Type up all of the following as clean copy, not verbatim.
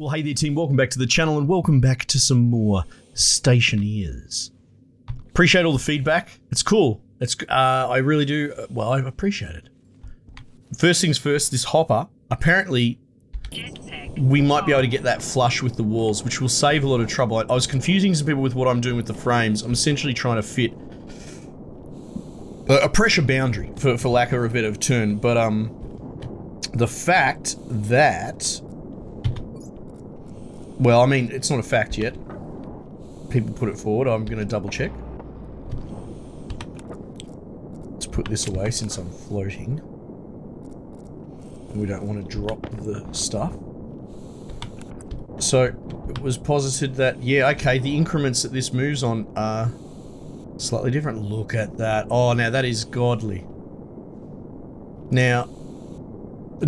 Well, hey there team, welcome back to the channel and welcome back to some more Stationeers. Appreciate all the feedback. It's cool. I really do. Well, I appreciate it. First things first, this hopper, apparently we might be able to get that flush with the walls, which will save a lot of trouble. I was confusing some people with what I'm doing with the frames. I'm essentially trying to fit a pressure boundary, for lack of a better term, but the fact that... Well, I mean, it's not a fact yet. People put it forward. I'm going to double check. Let's put this away since I'm floating. We don't want to drop the stuff. So, it was posited that, yeah, okay, the increments that this moves on are slightly different. Look at that. Oh, now that is godly. Now,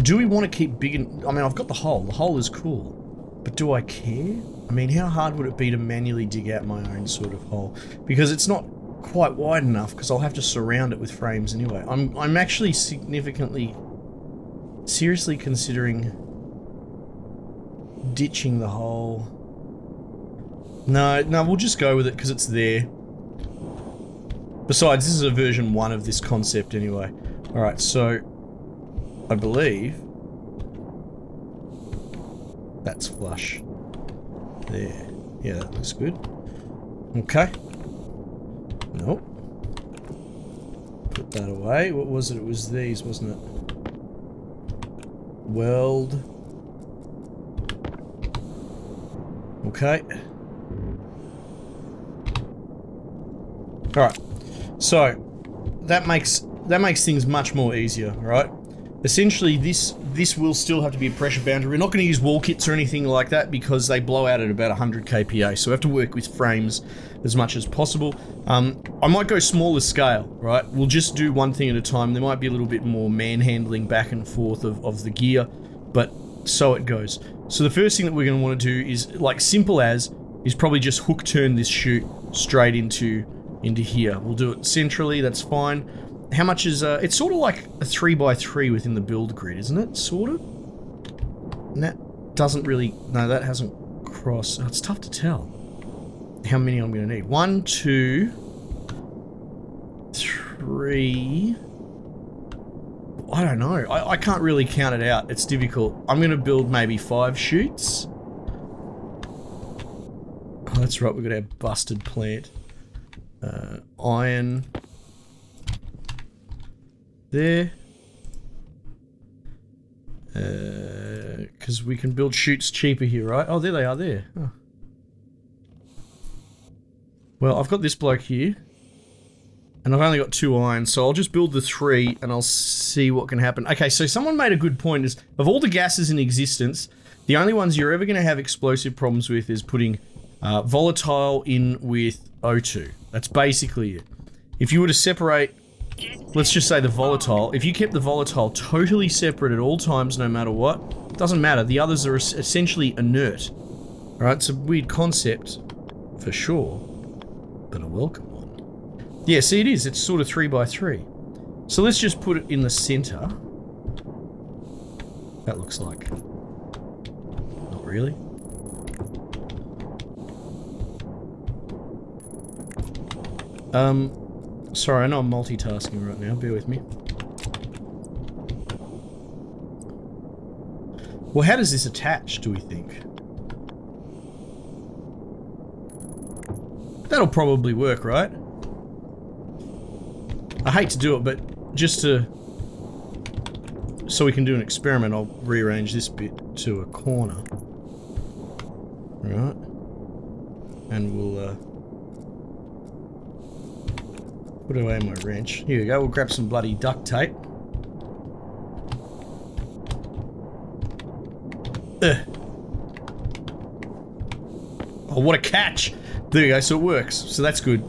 do we want to keep big and... I mean, I've got the hole. The hole is cool. But do I care? I mean, how hard would it be to manually dig out my own sort of hole? Because it's not quite wide enough, because I'll have to surround it with frames anyway. I'm actually seriously considering ditching the hole. No, we'll just go with it because it's there. Besides, this is a version 1 of this concept anyway. Alright, so I believe that's flush. There. Yeah, that looks good. Okay. Nope. Put that away. What was it? It was these, wasn't it? Weld. Okay. Alright. So, that makes things much more easier, right? Essentially, this will still have to be a pressure boundary. We're not going to use wall kits or anything like that because they blow out at about 100 kPa. So we have to work with frames as much as possible. I might go smaller scale, right? We'll just do one thing at a time. There might be a little bit more manhandling back and forth of the gear, but so it goes. So the first thing that we're going to want to do is, like simple as, is probably just hook turn this chute straight into here. We'll do it centrally, that's fine. How much is, it's sort of like a 3x3 within the build grid, isn't it? Sort of? And that doesn't really, no, that hasn't crossed. Oh, it's tough to tell how many I'm going to need. 1, 2, 3. I don't know. I can't really count it out. It's difficult. I'm going to build maybe 5 chutes. Oh, that's right. We've got our busted plant. Iron. There. Because we can build chutes cheaper here, right? Oh, there they are, there. Oh. Well, I've got this bloke here. And I've only got 2 iron, so I'll just build the 3 and I'll see what can happen. Okay, so someone made a good point, is of all the gases in existence, the only ones you're ever going to have explosive problems with is putting volatile in with O2. That's basically it. If you were to separate... Let's just say the volatile. If you kept the volatile totally separate at all times, no matter what, it doesn't matter. The others are essentially inert. Alright, it's a weird concept, for sure, but a welcome one. Yeah, see it is. It's sort of 3x3. So let's just put it in the center. That looks like... Not really. Sorry, I know I'm multitasking right now, bear with me. Well, how does this attach, do we think? That'll probably work, right? I hate to do it, but just to... So we can do an experiment, I'll rearrange this bit to a corner. Right. And we'll, put away my wrench. Here we go, we'll grab some bloody duct tape. Ugh. Oh, what a catch! There you go, so it works. So that's good.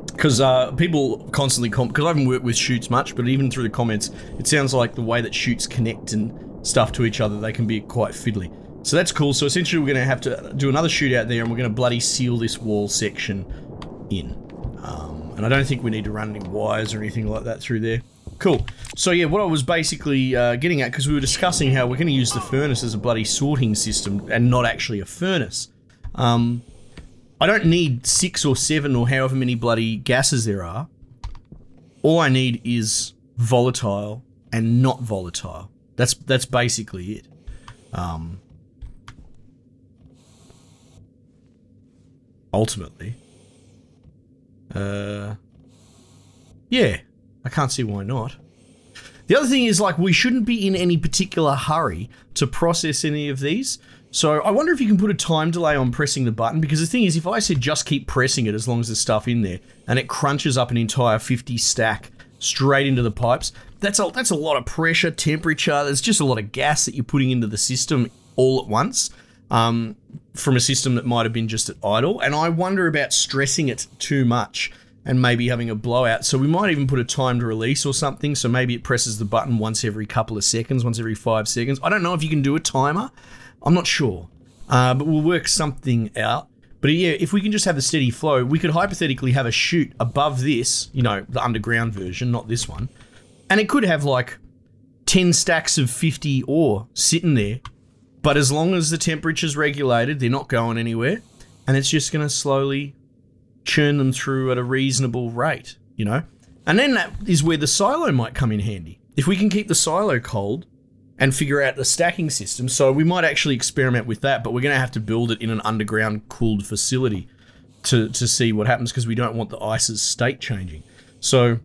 Because people constantly because I haven't worked with chutes much, but even through the comments, it sounds like the way that chutes connect and stuff to each other, they can be quite fiddly. So that's cool. So essentially we're going to have to do another chute out there and we're going to bloody seal this wall section in. And I don't think we need to run any wires or anything like that through there. Cool. So yeah, what I was basically getting at, because we were discussing how we're going to use the furnace as a bloody sorting system and not actually a furnace. I don't need 6 or 7 or however many bloody gases there are. All I need is volatile and not volatile. That's basically it. Ultimately. Yeah, I can't see why not. The other thing is, like, we shouldn't be in any particular hurry to process any of these. So I wonder if you can put a time delay on pressing the button, because the thing is, if I said just keep pressing it as long as there's stuff in there, and it crunches up an entire 50 stack straight into the pipes, that's a lot of pressure, temperature, there's just a lot of gas that you're putting into the system all at once, from a system that might have been just at idle. And I wonder about stressing it too much and maybe having a blowout. So we might even put a timed release or something, so maybe it presses the button once every couple of seconds, once every 5 seconds. I don't know if you can do a timer. I'm not sure, but we'll work something out. But yeah, if we can just have the steady flow, we could hypothetically have a chute above this, you know, the underground version, not this one. And it could have like 10 stacks of 50 ore sitting there. But as long as the temperature's regulated, they're not going anywhere. And it's just going to slowly churn them through at a reasonable rate, you know? And then that is where the silo might come in handy. If we can keep the silo cold and figure out the stacking system, so we might actually experiment with that, but we're going to have to build it in an underground cooled facility to see what happens, because we don't want the ice's state changing. So,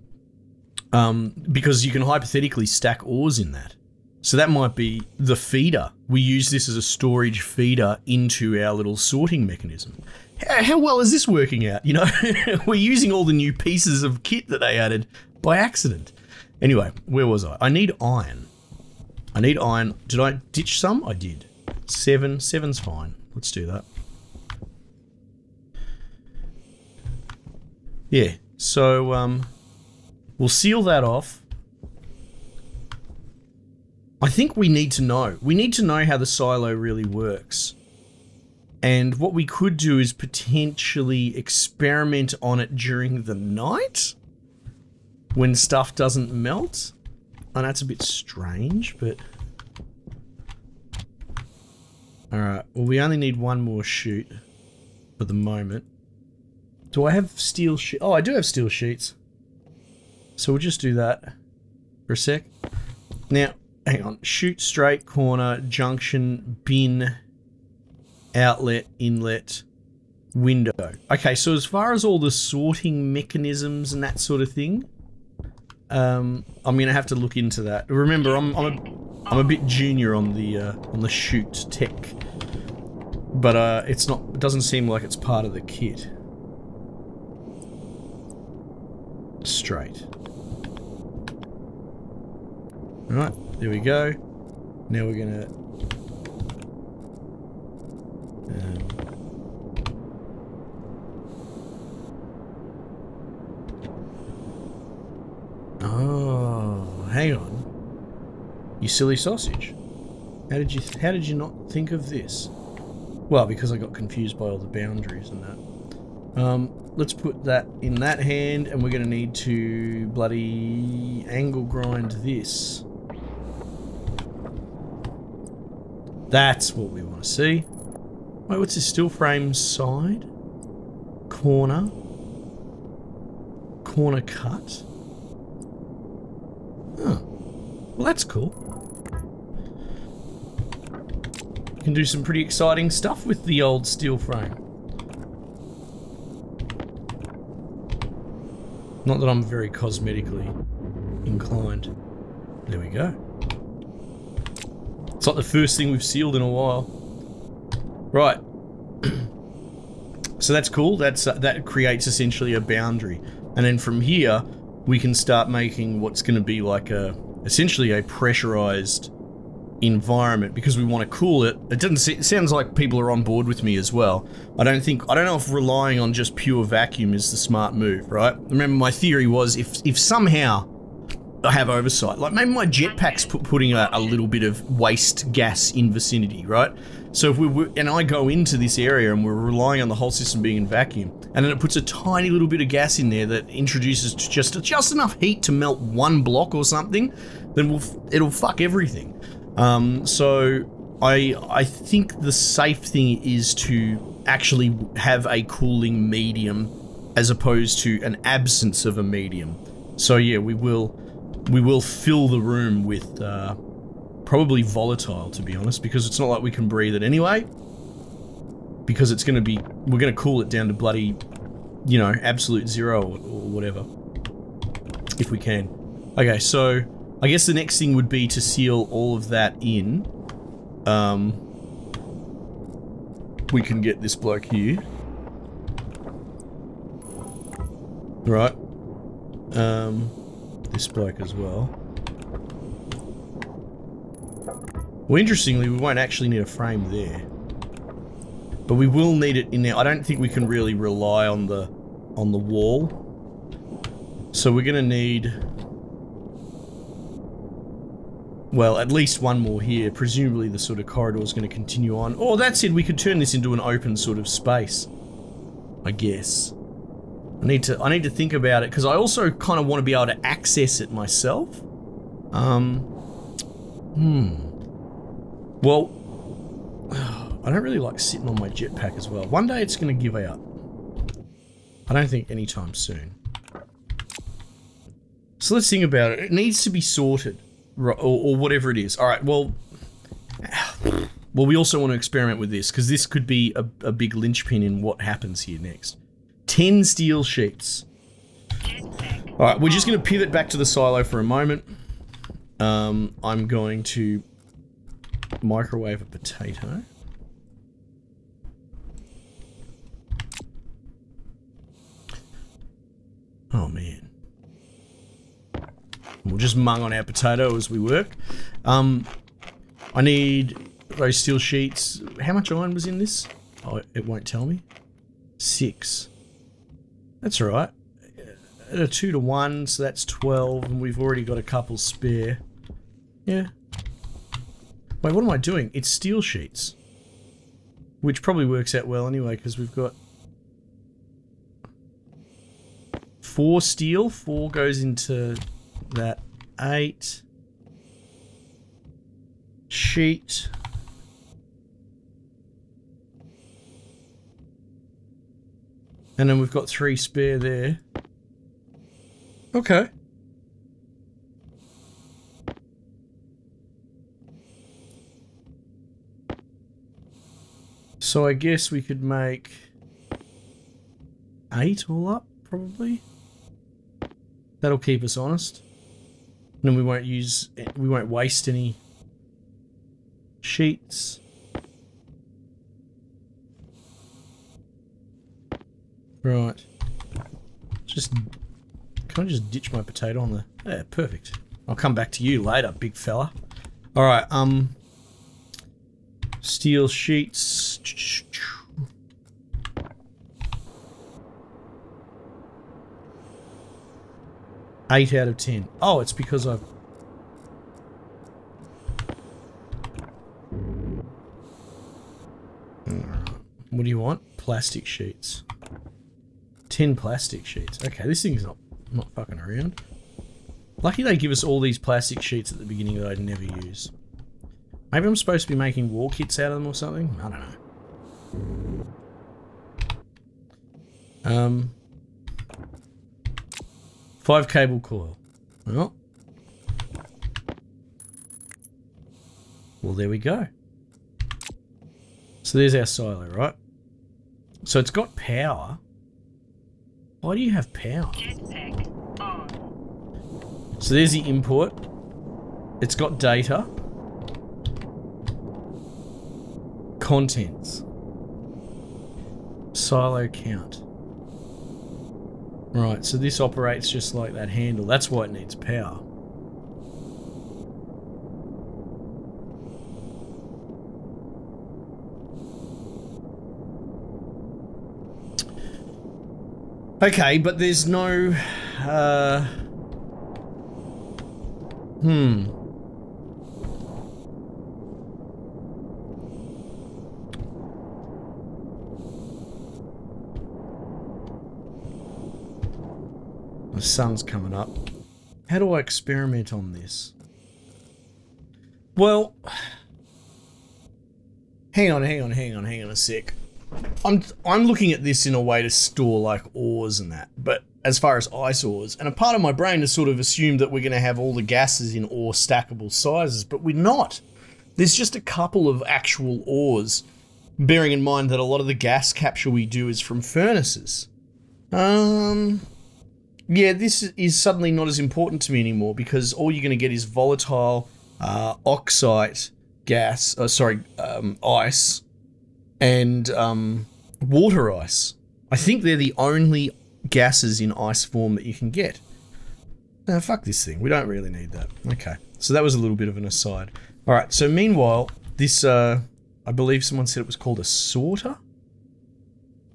because you can hypothetically stack ores in that. So that might be the feeder. We use this as a storage feeder into our little sorting mechanism. How well is this working out? You know, we're using all the new pieces of kit that they added by accident. Anyway, where was I? I need iron. I need iron. Did I ditch some? I did. 7. 7's fine. Let's do that. Yeah, so we'll seal that off. I think we need to know. We need to know how the silo really works. And what we could do is potentially experiment on it during the night when stuff doesn't melt. And that's a bit strange, but... Alright, well, we only need one more chute for the moment. Do I have steel sheets? Oh, I do have steel sheets. So we'll just do that for a sec. Now, hang on. Chute, straight, corner, junction, bin, outlet, inlet, window. Okay, so as far as all the sorting mechanisms and that sort of thing, I'm gonna have to look into that. Remember, I'm a bit junior on the chute tech, but it's not. It doesn't seem like it's part of the kit. Straight. All right, there we go. Now we're gonna. Oh, hang on. You silly sausage. How did you not think of this? Well, because I got confused by all the boundaries and that. Let's put that in that hand, and we're going to need to bloody angle grind this. That's what we want to see. Wait, what's this? Steel frame side? Corner? Corner cut? Oh. Well, that's cool. You can do some pretty exciting stuff with the old steel frame. Not that I'm very cosmetically inclined. There we go. It's like the first thing we've sealed in a while. Right. So that's cool. That creates essentially a boundary. And then from here, we can start making what's going to be like essentially a pressurized environment, because we want to cool it. It sounds like people are on board with me as well. I don't know if relying on just pure vacuum is the smart move, right? Remember, my theory was if somehow I have oversight, like maybe my jetpack's putting a little bit of waste gas in vicinity, right? So if and I go into this area and we're relying on the whole system being in vacuum, and then it puts a tiny little bit of gas in there that introduces just enough heat to melt one block or something, then it'll fuck everything. So I think the safe thing is to actually have a cooling medium as opposed to an absence of a medium. So yeah, we will fill the room with probably volatile, to be honest, because it's not like we can breathe it anyway. Because it's going to be, we're going to cool it down to bloody, you know, absolute zero or whatever, if we can. Okay, so I guess the next thing would be to seal all of that in. We can get this bloke here. Right. This bloke as well. Well, interestingly, we won't actually need a frame there. But we will need it in there. I don't think we can really rely on the wall. So we're going to need, well, at least one more here. Presumably the sort of corridor is going to continue on. Oh, that's it. We could turn this into an open sort of space, I guess. I need to think about it, because I also kind of want to be able to access it myself. Well, I don't really like sitting on my jetpack as well. One day it's going to give out. I don't think anytime soon. So let's think about it. It needs to be sorted, or whatever it is. All right, well, we also want to experiment with this, because this could be a big linchpin in what happens here next. 10 steel sheets. All right, we're just going to pivot back to the silo for a moment. I'm going to microwave a potato. Oh man. We'll just mung on our potato as we work. I need those steel sheets. How much iron was in this? Oh, it won't tell me. 6. That's all right. A 2 to 1, so that's 12, and we've already got a couple spare. Yeah. Wait, what am I doing? It's steel sheets. Which probably works out well anyway, because we've got 4 steel. 4 goes into that 8. Sheet. And then we've got 3 spare there. Okay. So I guess we could make 8 all up, probably. That'll keep us honest. And then we won't waste any sheets. Right. Can I just ditch my potato on the... Yeah, perfect. I'll come back to you later, big fella. Alright, steel sheets. 8 out of 10. Oh, it's because I've... What do you want? Plastic sheets. 10 plastic sheets. Okay, this thing's not fucking around. Lucky they give us all these plastic sheets at the beginning that I'd never use. Maybe I'm supposed to be making war kits out of them or something? I don't know. 5 cable coil. Well, there we go. So there's our silo, right? So it's got power. Why do you have power? So there's the input. It's got data. Contents. Silo count. Right, so this operates just like that handle. That's why it needs power. Okay, but there's no... The sun's coming up. How do I experiment on this? Well, hang on a sec. I'm looking at this in a way to store like ores and that, but as far as ice ores, and a part of my brain has sort of assumed that we're going to have all the gases in ore stackable sizes, but we're not. There's just a couple of actual ores, bearing in mind that a lot of the gas capture we do is from furnaces. Yeah, this is suddenly not as important to me anymore because all you're going to get is volatile oxide gas, ice, and water ice. I think they're the only gases in ice form that you can get. No, fuck this thing. We don't really need that. Okay, so that was a little bit of an aside. All right, so meanwhile, this, I believe someone said it was called a sorter.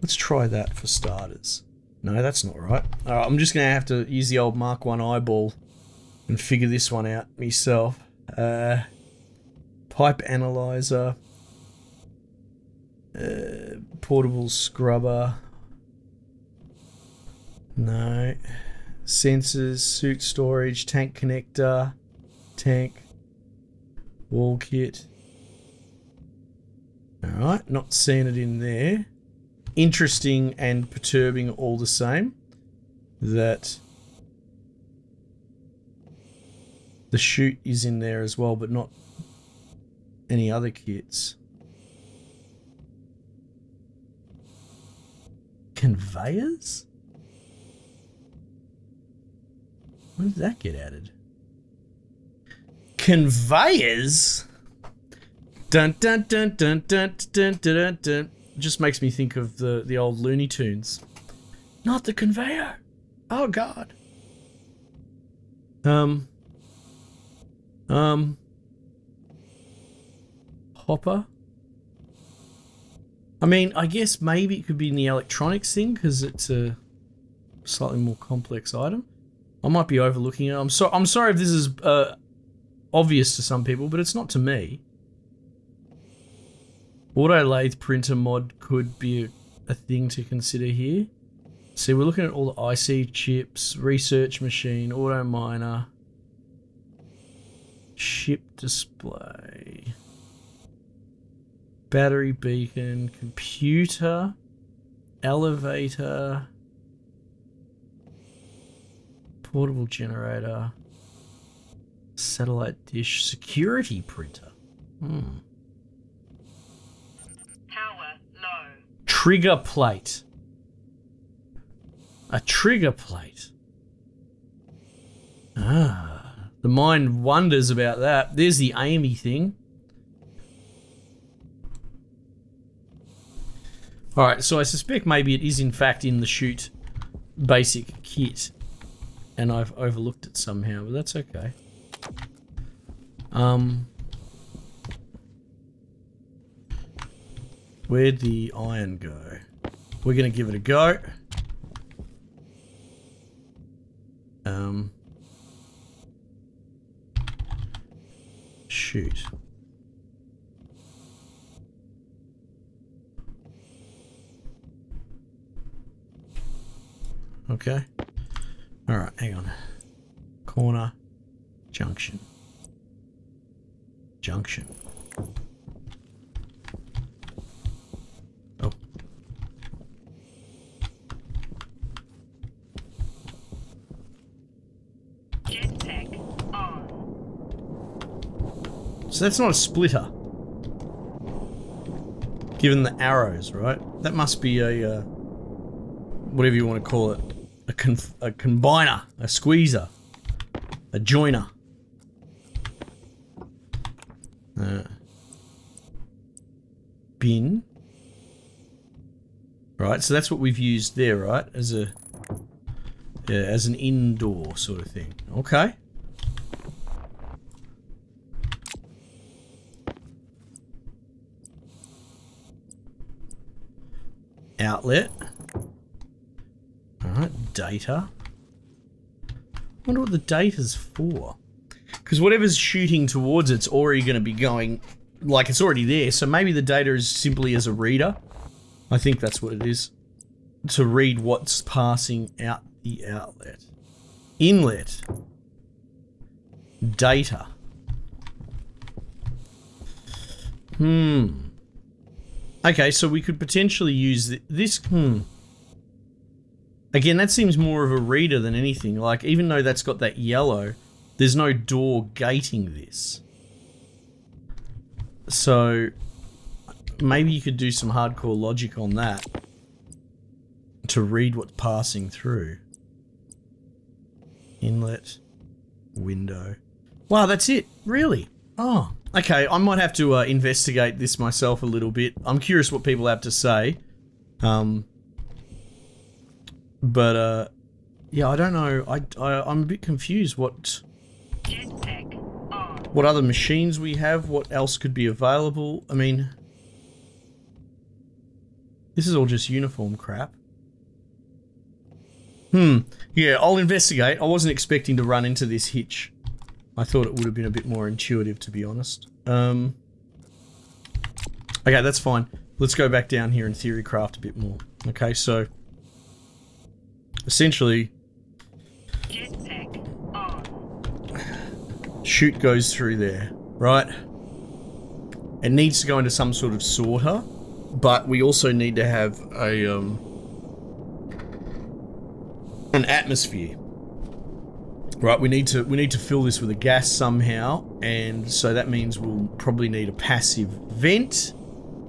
Let's try that for starters. No, that's not right. All right, I'm just going to have to use the old Mark 1 eyeball and figure this one out myself. Pipe analyzer. Portable scrubber. No. Sensors, suit storage, tank connector, tank, wall kit. Alright, not seeing it in there. Interesting and perturbing all the same that the chute is in there as well, but not any other kits. Conveyors? When did that get added? Conveyors? Dun dun dun dun dun dun dun dun. Just makes me think of the old Looney Tunes. Not the conveyor. Oh God. Hopper. I mean, I guess maybe it could be in the electronics thing because it's a slightly more complex item. I might be overlooking it. I'm sorry if this is obvious to some people, but it's not to me. Auto lathe printer mod could be a thing to consider here. See, we're looking at all the IC chips, research machine, auto miner, ship display, battery beacon, computer, elevator, portable generator, satellite dish, security printer. Trigger plate. A trigger plate. Ah, the mind wonders about that. There's the Amy thing. Alright, so I suspect maybe it is in fact in the chute basic kit. And I've overlooked it somehow, but that's okay. Where'd the iron go? We're gonna give it a go. Shoot. Okay. Alright, hang on. Corner. Junction. Junction. Oh. Jetpack on. So that's not a splitter. Given the arrows, right? That must be a, whatever you want to call it. A combiner, a squeezer, a joiner. Bin. Right, so that's what we've used there, right? As a, yeah, as an indoor sort of thing. Okay. Outlet. Alright, data. I wonder what the data's for. Because whatever's shooting towards it's already going to be going, like it's already there, so maybe the data is simply as a reader. I think that's what it is. To read what's passing out the outlet. Inlet. Data. Okay, so we could potentially use this. Again, that seems more of a reader than anything. Like, even though that's got that yellow, there's no door gating this. So maybe you could do some hardcore logic on that to read what's passing through. Inlet, window. Wow, that's it? Really? Oh, okay. I might have to investigate this myself a little bit. I'm curious what people have to say. But yeah, I don't know. I'm a bit confused. What other machines we have? What else could be available? I mean, this is all just uniform crap. Yeah, I'll investigate. I wasn't expecting to run into this hitch. I thought it would have been a bit more intuitive, to be honest. Okay, that's fine. Let's go back down here and theory craft a bit more. Okay, so essentially, chute goes through there, right? It needs to go into some sort of sorter, but we also need to have a an atmosphere, right? We need to fill this with a gas somehow, and so that means we'll probably need a passive vent,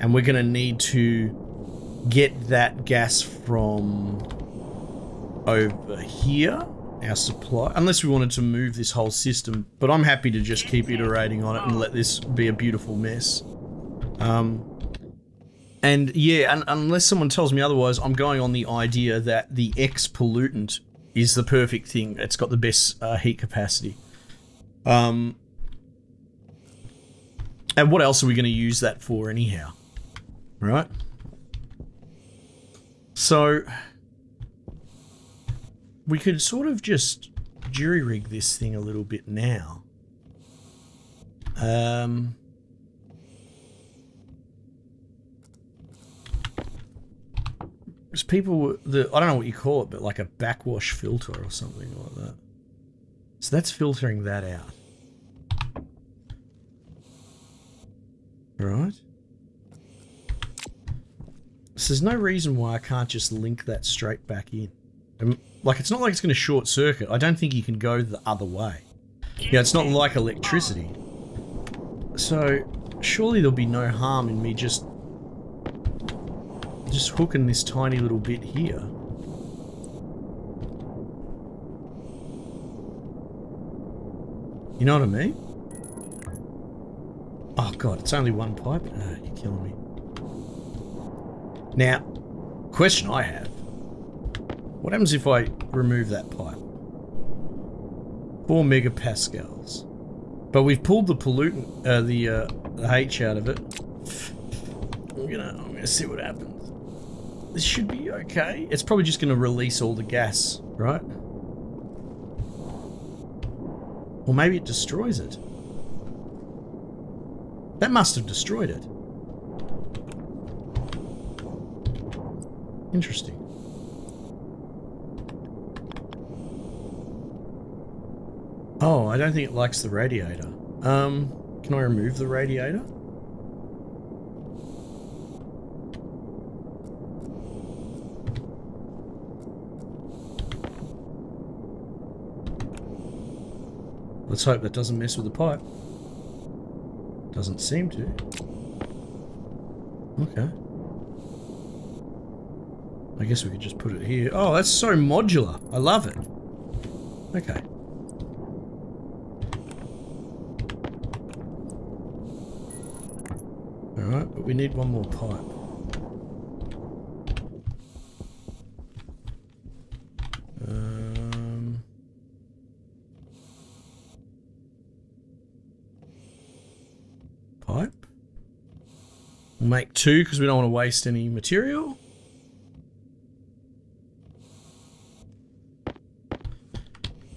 and we're going to need to get that gas from over here, our supply, unless we wanted to move this whole system, but I'm happy to just keep iterating on it and let this be a beautiful mess. And yeah, and unless someone tells me otherwise, I'm going on the idea that the X pollutant is the perfect thing. It's got the best heat capacity. And what else are we going to use that for anyhow? Right? So we could sort of just jury-rig this thing a little bit now. There's people, I don't know what you call it, but like a backwash filter or something like that. So that's filtering that out. Right? So there's no reason why I can't just link that straight back in. Like, it's not like it's going to short circuit. I don't think you can go the other way. Yeah, it's not like electricity. So surely there'll be no harm in me just hooking this tiny little bit here. You know what I mean? Oh god, it's only one pipe? Oh, you're killing me. Now, question I have. What happens if I remove that pipe? 4 megapascals. But we've pulled the pollutant, the H out of it. I'm gonna see what happens. This should be okay. It's probably just gonna release all the gas, right? Or maybe it destroys it. That must have destroyed it. Interesting. Oh, I don't think it likes the radiator. Can I remove the radiator? Let's hope that doesn't mess with the pipe. Doesn't seem to. Okay. I guess we could just put it here. Oh, that's so modular. I love it. Okay. Alright, but we need one more pipe. Pipe. We'll make 2 because we don't want to waste any material.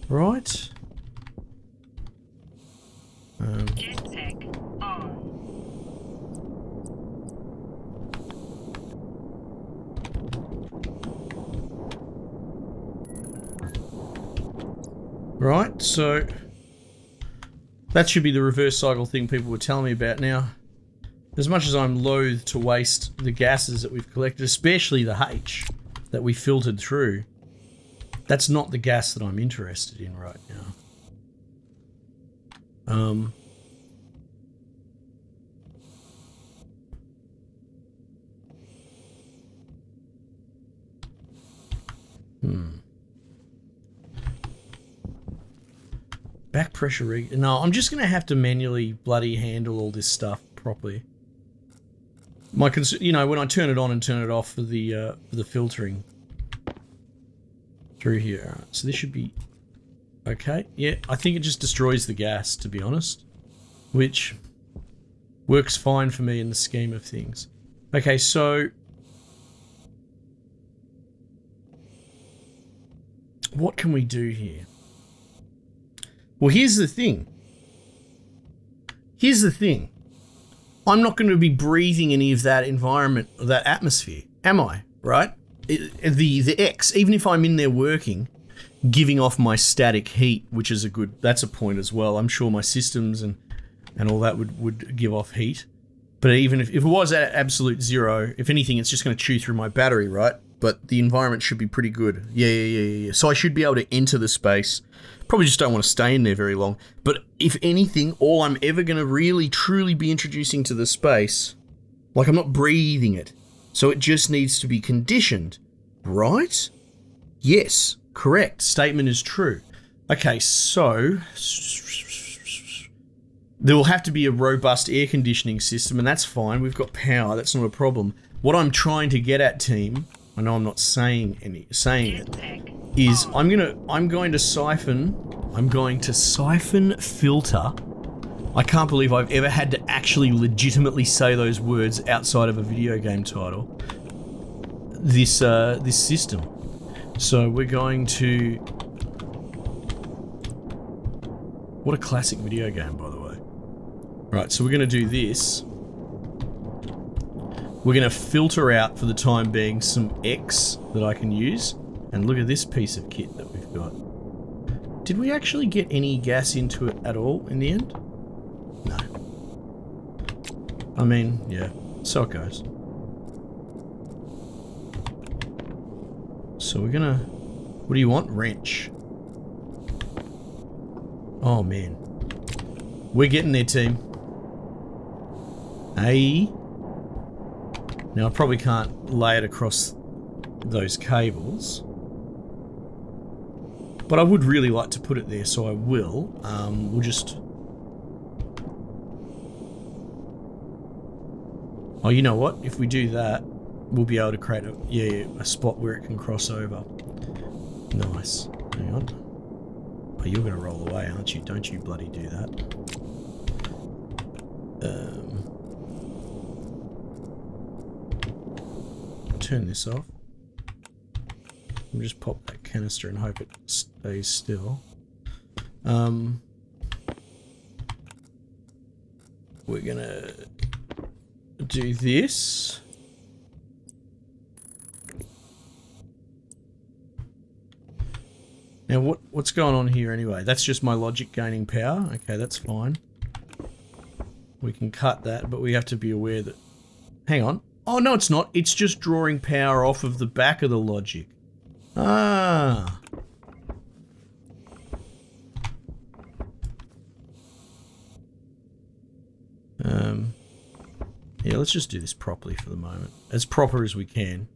Right. Jetpack on. Right, so that should be the reverse cycle thing people were telling me about. Now, as much as I'm loath to waste the gases that we've collected, especially the H that we filtered through, that's not the gas that I'm interested in right now. Back pressure rig. No, I'm just going to have to manually bloody handle all this stuff properly. You know, when I turn it on and turn it off for the filtering through here. All right, so this should be okay. Yeah, I think it just destroys the gas, to be honest, which works fine for me in the scheme of things. Okay, so what can we do here? Well, here's the thing. I'm not going to be breathing any of that environment, or that atmosphere, am I? Right? The X, even if I'm in there working, giving off my static heat, which is that's a point as well. I'm sure my systems and all that would give off heat. But even if it was at absolute zero, if anything, it's just going to chew through my battery, right? But the environment should be pretty good. Yeah. So I should be able to enter the space. Probably just don't want to stay in there very long. But if anything, all I'm ever going to really, truly be introducing to the space, like I'm not breathing it. So it just needs to be conditioned, right? Yes, correct. Statement is true. Okay, so there will have to be a robust air conditioning system, and that's fine. We've got power. That's not a problem. What I'm trying to get at, team, I know I'm not saying it, is I'm going to siphon filter. I can't believe I've ever had to actually legitimately say those words outside of a video game title. This system. So we're going to... What a classic video game, by the way. Right, so we're going to do this. We're going to filter out, for the time being, some X that I can use. And look at this piece of kit that we've got. Did we actually get any gas into it at all in the end? No. I mean, yeah, so it goes. So we're gonna... What do you want? Wrench. Oh, man. We're getting there, team. Hey. Now, I probably can't lay it across those cables. But I would really like to put it there, so I will. We'll just... Oh, you know what? If we do that, we'll be able to create a spot where it can cross over. Nice. Hang on. Oh, you're going to roll away, aren't you? Don't you bloody do that. Turn this off. We'll just pop that canister and hope it stays still. We're gonna do this. Now what's going on here anyway? That's just my logic gaining power. Okay, that's fine. We can cut that, but we have to be aware that... Hang on. Oh, no, it's not. It's just drawing power off of the back of the logic. Ah. Yeah, let's just do this properly for the moment. As proper as we can.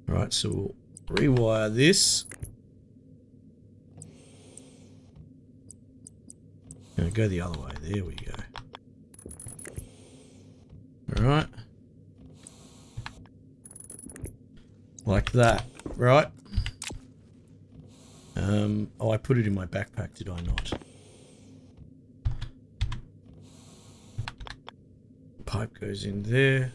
Alright, so we'll rewire this. Gonna go the other way. There we go. Alright. Like that, right? Oh, I put it in my backpack, did I not? Pipe goes in there.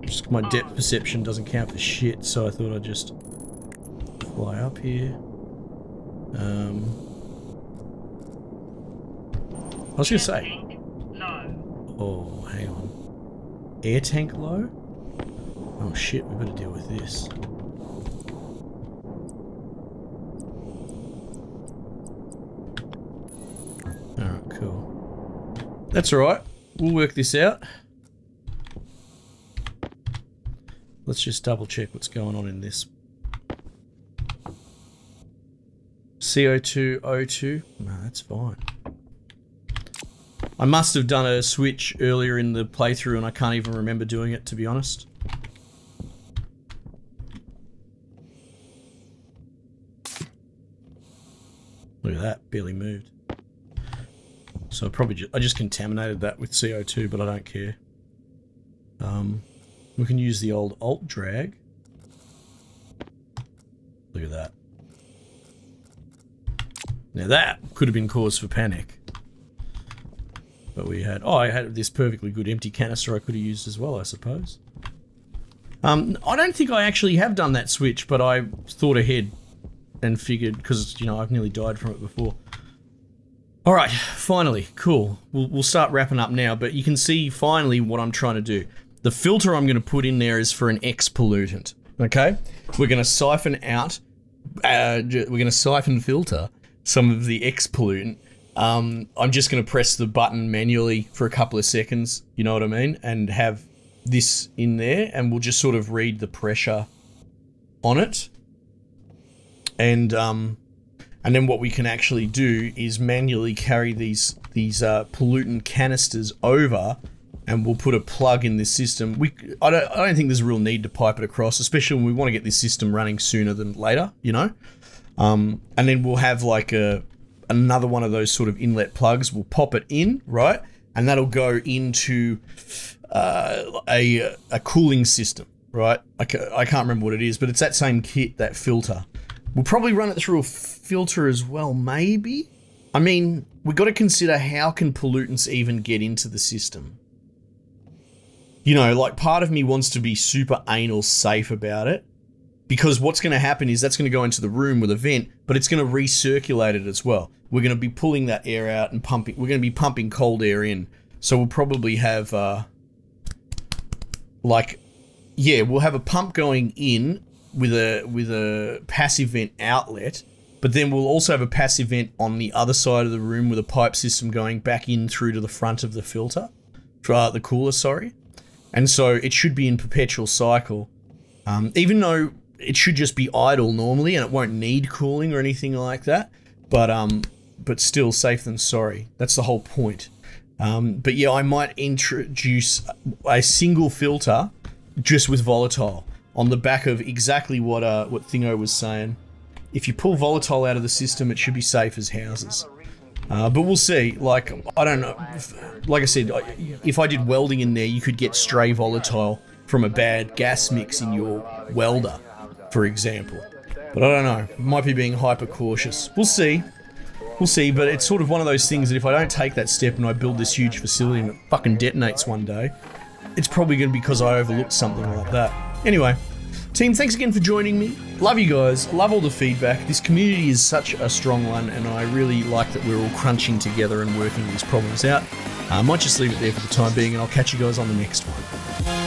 Just my depth perception doesn't count for shit, so I thought I'd just fly up here. I was gonna say... Oh, hang on. Air tank low? Oh shit, we better deal with this. That's all right. We'll work this out. Let's just double check what's going on in this. CO2, O2. No, that's fine. I must have done a switch earlier in the playthrough and I can't even remember doing it, to be honest. Look at that, barely moved. So I just contaminated that with CO2, but I don't care. We can use the old alt drag. Look at that. Now that could have been cause for panic. But we had, I had this perfectly good empty canister I could have used as well, I suppose. I don't think I actually have done that switch, but I thought ahead and figured, because, you know, I've nearly died from it before. Alright, finally, cool. We'll start wrapping up now, but you can see finally what I'm trying to do. The filter I'm going to put in there is for an X pollutant, okay? We're going to siphon out, we're going to siphon filter some of the X pollutant. I'm just going to press the button manually for a couple of seconds, you know what I mean? And have this in there, and we'll just sort of read the pressure on it. And then what we can actually do is manually carry these pollutant canisters over, and we'll put a plug in this system. I don't think there's a real need to pipe it across, especially when we want to get this system running sooner than later, you know? And then we'll have like another one of those sort of inlet plugs. We'll pop it in, right? And that'll go into a cooling system, right? I can't remember what it is, but it's that same kit, that filter. We'll probably run it through a filter as well, maybe? I mean, we've got to consider how can pollutants even get into the system? You know, like part of me wants to be super anal safe about it, because what's going to happen is that's going to go into the room with a vent, but it's going to recirculate it as well. We're going to be pulling that air out and pumping. We're going to be pumping cold air in. So we'll probably have, we'll have a pump going in with a passive vent outlet, but then we'll also have a passive vent on the other side of the room with a pipe system going back in through to the front of the filter, the cooler, sorry. And so it should be in perpetual cycle, even though it should just be idle normally and it won't need cooling or anything like that. But still, safe than sorry. That's the whole point. But yeah, I might introduce a single filter just with volatile on the back of exactly what Thingo was saying. If you pull volatile out of the system, it should be safe as houses. But we'll see. Like, I don't know. Like I said, if I did welding in there, you could get stray volatile from a bad gas mix in your welder, for example. But I don't know. Might be being hyper cautious. We'll see. We'll see, but it's sort of one of those things that if I don't take that step and I build this huge facility and it fucking detonates one day, it's probably going to be because I overlooked something like that. Anyway, team, thanks again for joining me. Love you guys. Love all the feedback. This community is such a strong one, and I really like that we're all crunching together and working these problems out. I might just leave it there for the time being, and I'll catch you guys on the next one.